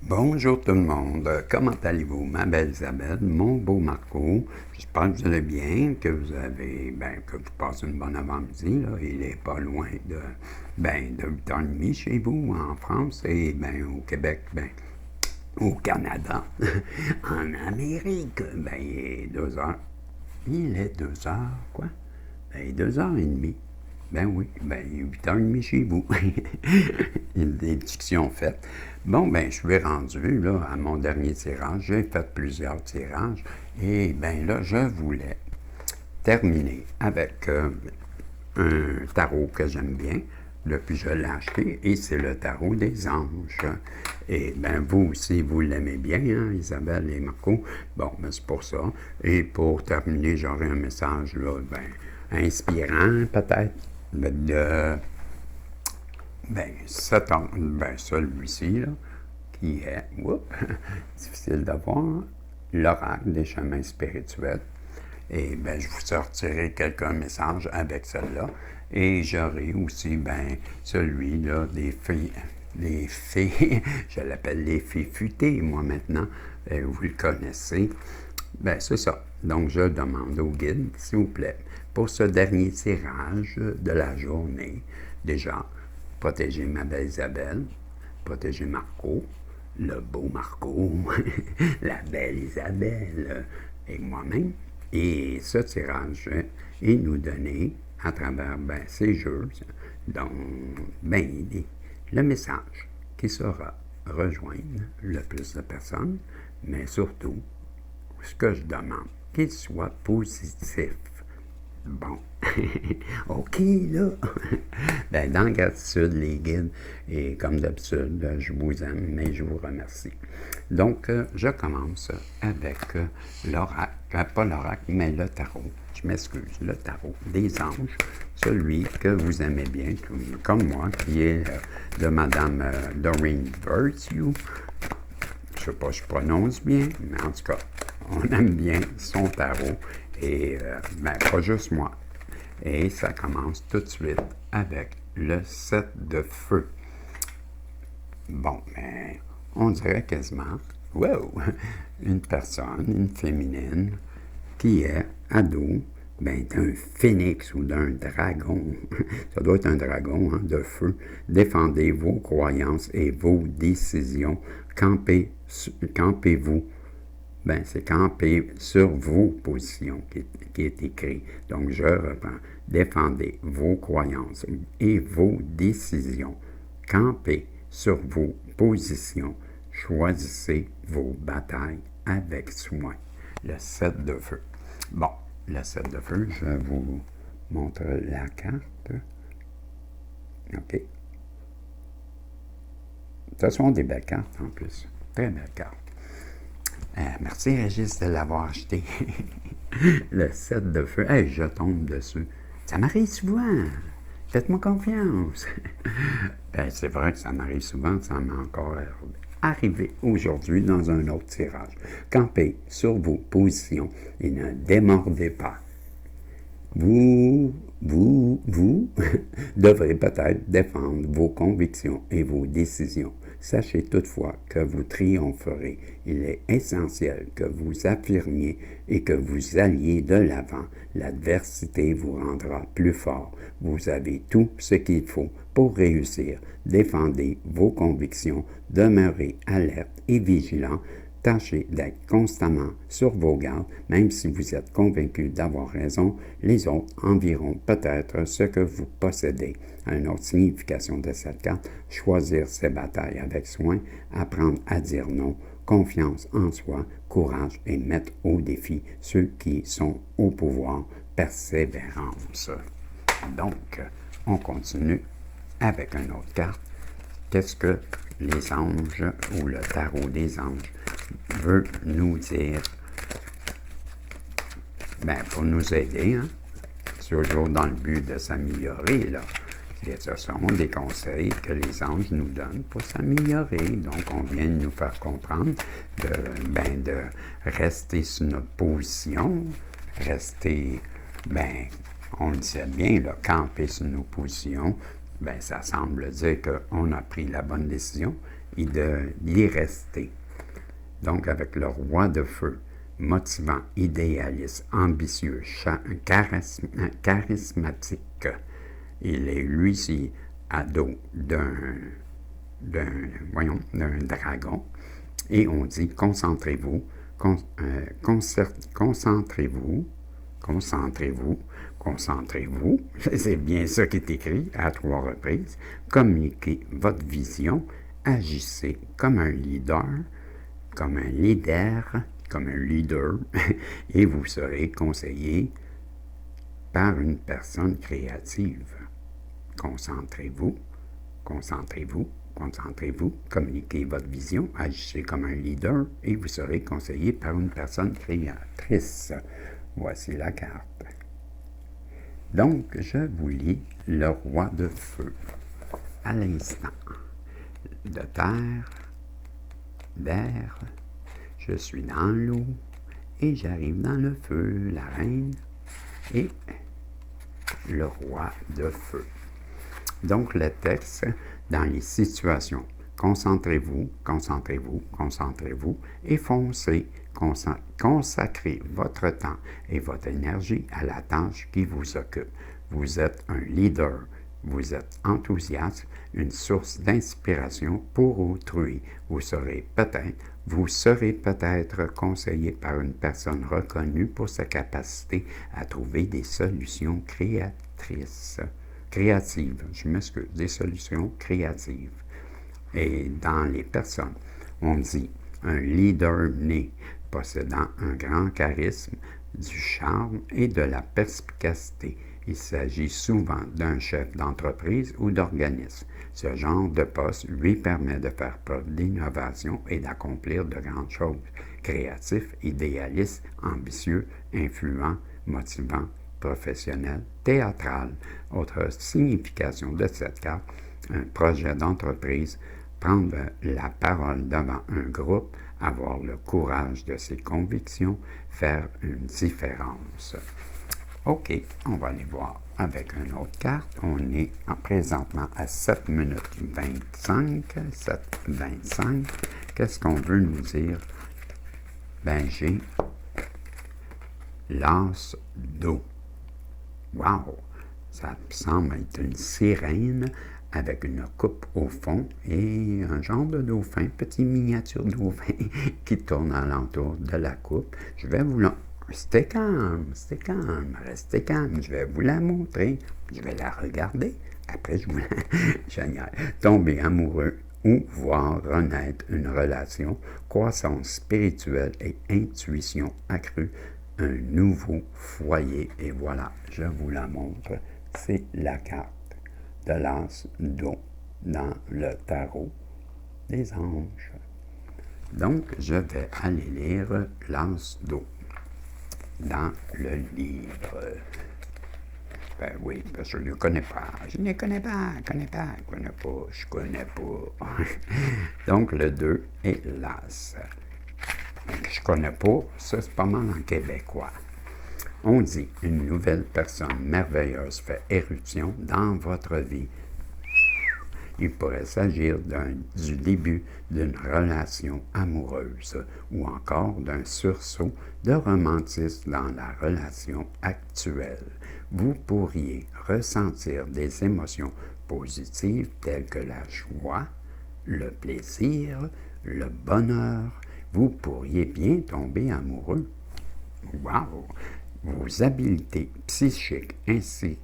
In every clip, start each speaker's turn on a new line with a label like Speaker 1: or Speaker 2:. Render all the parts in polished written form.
Speaker 1: Bonjour tout le monde, comment allez-vous? Ma belle Isabelle, mon beau Marco, j'espère que vous allez bien, que que vous passez une bonne avant-midi, là. Il est pas loin de 8h30 chez vous, en France, et au Québec, au Canada, en Amérique, il est 2 heures. Il est 2 heures, quoi? Ben, 2h30. Ben oui, 8h30 chez vous. Une déduction faite. Bon, je suis rendu là, à mon dernier tirage. J'ai fait plusieurs tirages. Et là, je voulais terminer avec un tarot que j'aime bien. Depuis, je l'ai acheté et c'est le tarot des anges. Et vous aussi, vous l'aimez bien, hein, Isabelle et Marco. Bon, c'est pour ça. Et pour terminer, j'aurai un message là, inspirant peut-être de celui-ci, là, qui est, difficile de voir, l'oracle des chemins spirituels. Et je vous sortirai quelques messages avec celle-là. Et j'aurai aussi, celui-là des fées, je l'appelle les fées futées, moi maintenant, vous le connaissez. C'est ça. Donc, je demande au guide, s'il vous plaît, pour ce dernier tirage de la journée, déjà, protéger ma belle Isabelle, protéger Marco, le beau Marco, la belle Isabelle et moi-même. Et ce tirage est nous donné à travers ces jeux, donc, le message qui sera rejoindre le plus de personnes, mais surtout, ce que je demande, qu'il soit positif. Bon, OK, là. Dans gratitude, les guides, et comme d'habitude, je vous aime, mais je vous remercie. Donc, je commence avec l'oracle, pas l'oracle, mais le tarot. Je m'excuse, le tarot des anges, celui que vous aimez bien, comme moi, qui est de Madame Doreen Virtue. Je ne sais pas si je prononce bien, mais en tout cas, on aime bien son tarot. Et pas juste moi. Et ça commence tout de suite avec le 7 de feu. Bon, on dirait quasiment, wow, une personne, une féminine, qui est ado, d'un phénix ou d'un dragon. Ça doit être un dragon, hein, de feu. Défendez vos croyances et vos décisions. Campez-vous. C'est camper sur vos positions qui est écrit. Donc, je reprends. Défendez vos croyances et vos décisions. Campez sur vos positions. Choisissez vos batailles avec soin. Le 7 de feu. Bon, le 7 de feu, je vous montre la carte. OK. Ce sont des belles cartes en plus. Très belles cartes. Merci Régis de l'avoir acheté. Le 7 de feu. Hey, je tombe dessus. Ça m'arrive souvent. Faites-moi confiance. C'est vrai que ça m'arrive souvent. Ça m'est encore arrivé aujourd'hui dans un autre tirage. Campez sur vos positions et ne démordez pas. Vous devrez peut-être défendre vos convictions et vos décisions. Sachez toutefois que vous triompherez. Il est essentiel que vous affirmiez et que vous alliez de l'avant. L'adversité vous rendra plus fort. Vous avez tout ce qu'il faut pour réussir. Défendez vos convictions, demeurez alerte et vigilant. Tâchez d'être constamment sur vos gardes, même si vous êtes convaincu d'avoir raison, les autres envieront peut-être ce que vous possédez. Une autre signification de cette carte, choisir ses batailles avec soin, apprendre à dire non, confiance en soi, courage et mettre au défi ceux qui sont au pouvoir, persévérance. Donc, on continue avec une autre carte. Qu'est-ce que les anges ou le tarot des anges veut nous dire? Pour nous aider, hein? Toujours dans le but de s'améliorer, là. Ce sont des conseils que les anges nous donnent pour s'améliorer. Donc, on vient de nous faire comprendre de rester sur notre position, rester, on le disait bien, là, camper sur nos positions. Ça semble dire qu'on a pris la bonne décision d'y rester. Donc, avec le roi de feu, motivant, idéaliste, ambitieux, charismatique, il est lui-ci ado d'un dragon. Et on dit, concentrez-vous, concentrez-vous, c'est bien ça qui est écrit à 3 reprises, communiquez votre vision, agissez comme un leader, et vous serez conseillé par une personne créative. Concentrez-vous, communiquez votre vision, agissez comme un leader et vous serez conseillé par une personne créatrice. Voici la carte. Donc, je vous lis le roi de feu. À l'instant, de terre, d'air, je suis dans l'eau et j'arrive dans le feu, la reine et le roi de feu. Donc, le texte, dans les situations, concentrez-vous et foncez. Consacrez votre temps et votre énergie à la tâche qui vous occupe. Vous êtes un leader, vous êtes enthousiaste, une source d'inspiration pour autrui. Vous serez peut-être conseillé par une personne reconnue pour sa capacité à trouver des solutions créatives, des solutions créatives. Et dans les personnes, on dit un leader né, possédant un grand charisme, du charme et de la perspicacité. Il s'agit souvent d'un chef d'entreprise ou d'organisme. Ce genre de poste lui permet de faire preuve d'innovation et d'accomplir de grandes choses. Créatif, idéaliste, ambitieux, influent, motivant, professionnel, théâtral. Autre signification de cette carte, un projet d'entreprise, prendre la parole devant un groupe, avoir le courage de ses convictions, faire une différence. OK, on va aller voir avec une autre carte. On est présentement à 7 minutes 25. 7:25. Qu'est-ce qu'on veut nous dire? Ben, j'ai l'as d'eau. Wow! Ça semble être une sirène avec une coupe au fond et un genre de dauphin, petit miniature dauphin qui tourne alentour de la coupe. Je vais vous la... Restez calme, je vais vous la montrer, je vais la regarder, après je vous la... Génial. Tomber amoureux ou voir renaître une relation, croissance spirituelle et intuition accrue, un nouveau foyer. Et voilà, je vous la montre, c'est la carte de l'as d'eau dans le tarot des anges. Donc, je vais aller lire l'as d'eau dans le livre. Ben oui, parce que je ne connais pas. Je connais pas. Donc, le 2 est l'as. Je connais pas, ça c'est pas mal en québécois. On dit, une nouvelle personne merveilleuse fait éruption dans votre vie. Il pourrait s'agir du début d'une relation amoureuse ou encore d'un sursaut de romantisme dans la relation actuelle. Vous pourriez ressentir des émotions positives telles que la joie, le plaisir, le bonheur. Vous pourriez bien tomber amoureux. Wow! Vos habiletés psychiques ainsi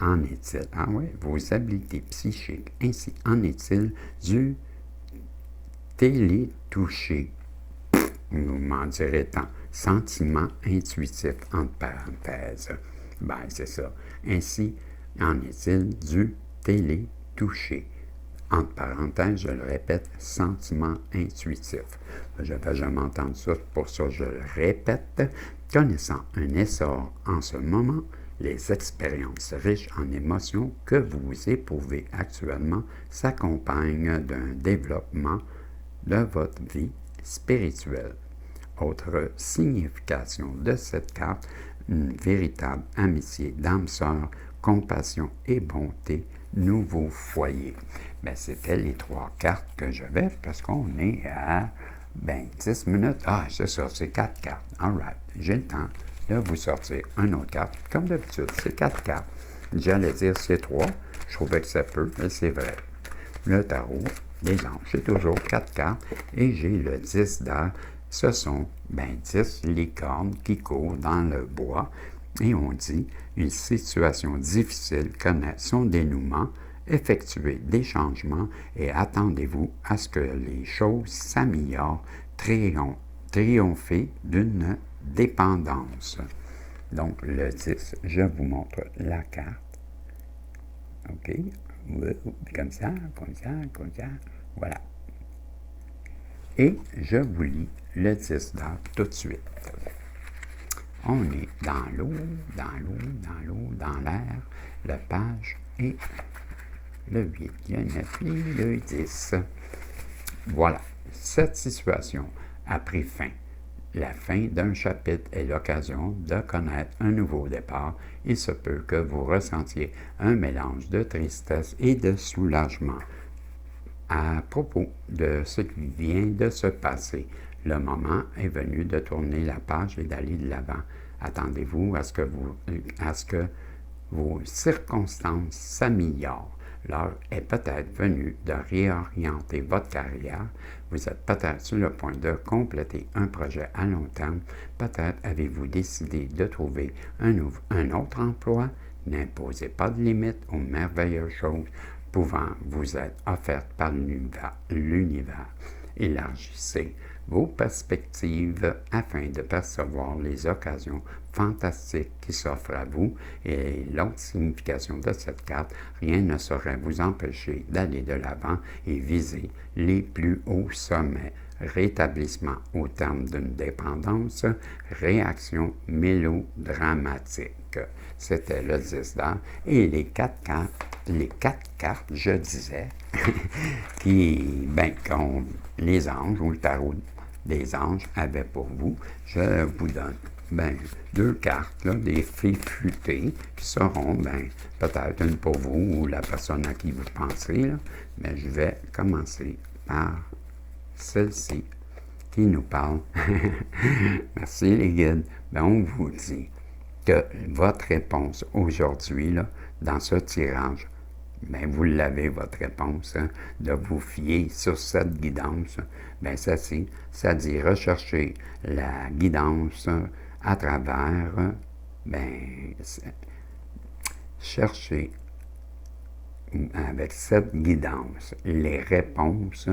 Speaker 1: en est-il. Ah oui, vos habiletés psychiques, ainsi en est-il du télétouché. Vous m'en direz tant. Sentiment intuitif, entre parenthèses. Ben, c'est ça. Ainsi en est-il du télétouché. Entre parenthèses, je le répète, sentiment intuitif. Je n'avais jamais entendu ça, pour ça je le répète. Connaissant un essor en ce moment, les expériences riches en émotions que vous éprouvez actuellement s'accompagnent d'un développement de votre vie spirituelle. Autre signification de cette carte, une véritable amitié d'âme sœur, compassion et bonté nouveau foyer. Bien, c'était les 3 cartes que j'avais parce qu'on est à 10 minutes. Ah, c'est ça, c'est 4 cartes. All right, j'ai le temps de vous sortir une autre carte. Comme d'habitude, c'est 4 cartes. J'allais dire c'est 3. Je trouvais que c'est peu, mais c'est vrai. Le tarot des anges, c'est toujours 4 cartes. Et j'ai le 10 d'as. Ce sont 10 licornes qui courent dans le bois. Et on dit, une situation difficile connaît son dénouement, effectuez des changements et attendez-vous à ce que les choses s'améliorent, triompher d'une dépendance. Donc, le 10, je vous montre la carte. OK? Comme ça, comme ça, comme ça. Voilà. Et je vous lis le 10 d'as tout de suite. On est dans l'eau, dans l'air, le page et le 8, le 9 et le 10. Voilà, cette situation a pris fin. La fin d'un chapitre est l'occasion de connaître un nouveau départ. Il se peut que vous ressentiez un mélange de tristesse et de soulagement. À propos de ce qui vient de se passer, le moment est venu de tourner la page et d'aller de l'avant. Attendez-vous à ce que vos circonstances s'améliorent. L'heure est peut-être venue de réorienter votre carrière. Vous êtes peut-être sur le point de compléter un projet à long terme. Peut-être avez-vous décidé de trouver un autre emploi. N'imposez pas de limites aux merveilleuses choses pouvant vous être offertes par l'univers. Élargissez vos perspectives afin de percevoir les occasions fantastiques qui s'offrent à vous. Et l'autre signification de cette carte, rien ne saurait vous empêcher d'aller de l'avant et viser les plus hauts sommets. Rétablissement au terme d'une dépendance, réaction mélodramatique. C'était le 10 d'as. Et les quatre cartes, je disais, les anges ou le tarot des anges avaient pour vous, je vous donne 2 cartes, là, des fées flûtées, qui seront peut-être une pour vous ou la personne à qui vous pensez. Là. Mais je vais commencer par celle-ci qui nous parle. Merci les guides. On vous dit que votre réponse aujourd'hui, là, dans ce tirage, vous l'avez, votre réponse, de vous fier sur cette guidance. Ça dit rechercher la guidance à travers, chercher avec cette guidance les réponses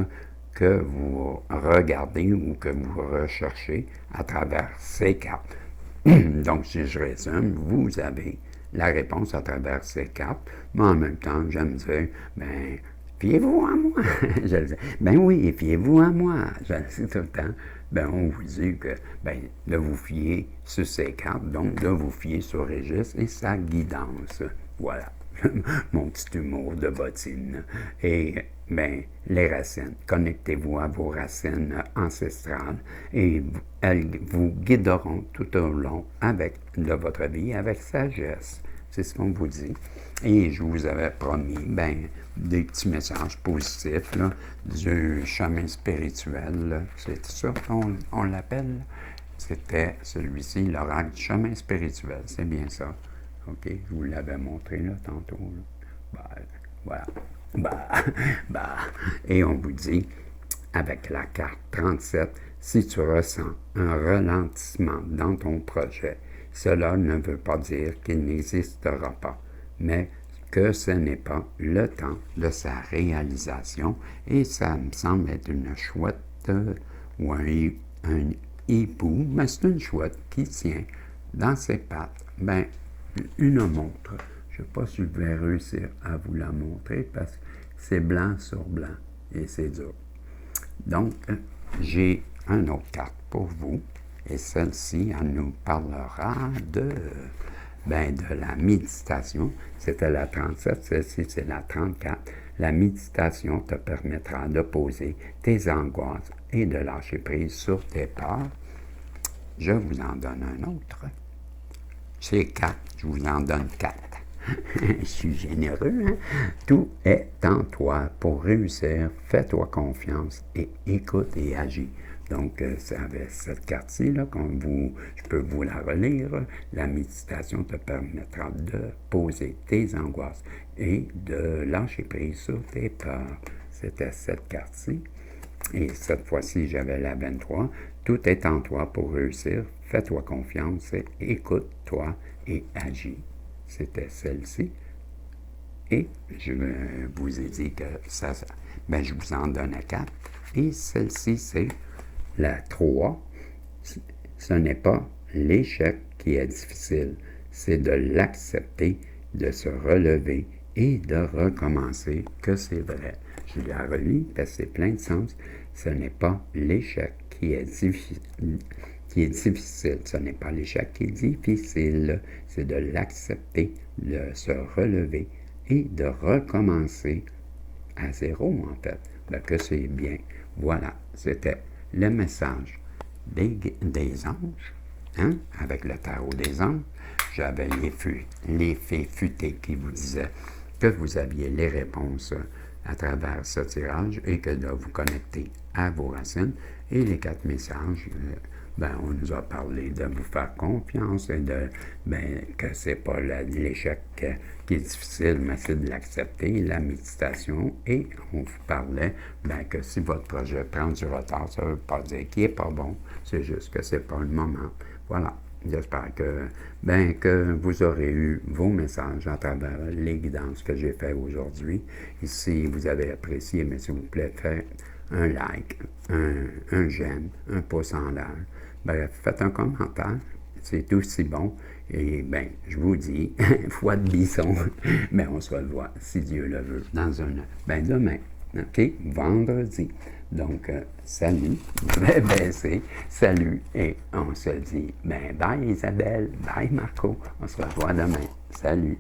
Speaker 1: que vous regardez ou que vous recherchez à travers ces cartes. Donc, si je résume, vous avez la réponse à travers ces cartes, mais en même temps, j'aime dire, fiez-vous à moi. Je le dis, oui, fiez-vous à moi. Je le dis tout le temps. On vous dit que, de vous fier sur ces cartes, donc de vous fier sur Régis et sa guidance. Voilà. Mon petit humour de bottine. Et, les racines. Connectez-vous à vos racines ancestrales et elles vous guideront tout au long de votre vie avec sagesse. C'est ce qu'on vous dit. Et je vous avais promis, des petits messages positifs là, du chemin spirituel. Là. C'est ça qu'on l'appelle. C'était celui-ci, l'oracle du chemin spirituel. C'est bien ça. OK, je vous l'avais montré là, tantôt. Là. Voilà. Et on vous dit, avec la carte 37, si tu ressens un ralentissement dans ton projet, cela ne veut pas dire qu'il n'existera pas, mais que ce n'est pas le temps de sa réalisation. Et ça me semble être une chouette ou un hibou, mais c'est une chouette qui tient dans ses pattes, une montre. Je ne sais pas si je vais réussir à vous la montrer parce que c'est blanc sur blanc et c'est dur. Donc, j'ai une autre carte pour vous et celle-ci, elle nous parlera de la méditation. C'était la 37, celle-ci c'est la 34. La méditation te permettra de poser tes angoisses et de lâcher prise sur tes peurs. Je vous en donne un autre. C'est 4, je vous en donne 4. Je suis généreux, hein? Tout est en toi pour réussir. Fais-toi confiance et écoute et agis. Donc, c'est avec cette carte-ci, là, je peux vous la relire. La méditation te permettra de poser tes angoisses et de lâcher prise sur tes peurs. C'était cette carte-ci. Et cette fois-ci, j'avais la 23. Tout est en toi pour réussir. Fais-toi confiance et écoute-toi et agis. C'était celle-ci. Et je vous ai dit que je vous en donne 4. Et celle-ci, c'est la 3. Ce n'est pas l'échec qui est difficile, c'est de l'accepter, de se relever et de recommencer que c'est vrai. Je la relis parce que c'est plein de sens. Ce n'est pas l'échec qui est difficile. Ce n'est pas l'échec qui est difficile, c'est de l'accepter, de se relever et de recommencer à zéro, en fait. Que c'est bien. Voilà, c'était le message des anges, hein, avec le tarot des anges. J'avais les fées futées qui vous disaient que vous aviez les réponses à travers ce tirage et que de vous connecter à vos racines. Et les 4 messages, on nous a parlé de vous faire confiance et que c'est pas l'échec qui est difficile, mais c'est de l'accepter, la méditation. Et on vous parlait que si votre projet prend du retard, ça ne veut pas dire qu'il n'est pas bon, c'est juste que c'est pas le moment. Voilà. J'espère que vous aurez eu vos messages à travers les guidances que j'ai fait aujourd'hui. Et si vous avez apprécié, mais s'il vous plaît, faites un like, un j'aime, un pouce en l'air. Bref, faites un commentaire. C'est aussi bon. Et je vous dis, foi de bison, on se revoit, si Dieu le veut, dans demain. OK? Vendredi. Donc, salut, salut, et on se dit, bye Isabelle, bye Marco, on se revoit demain. Salut.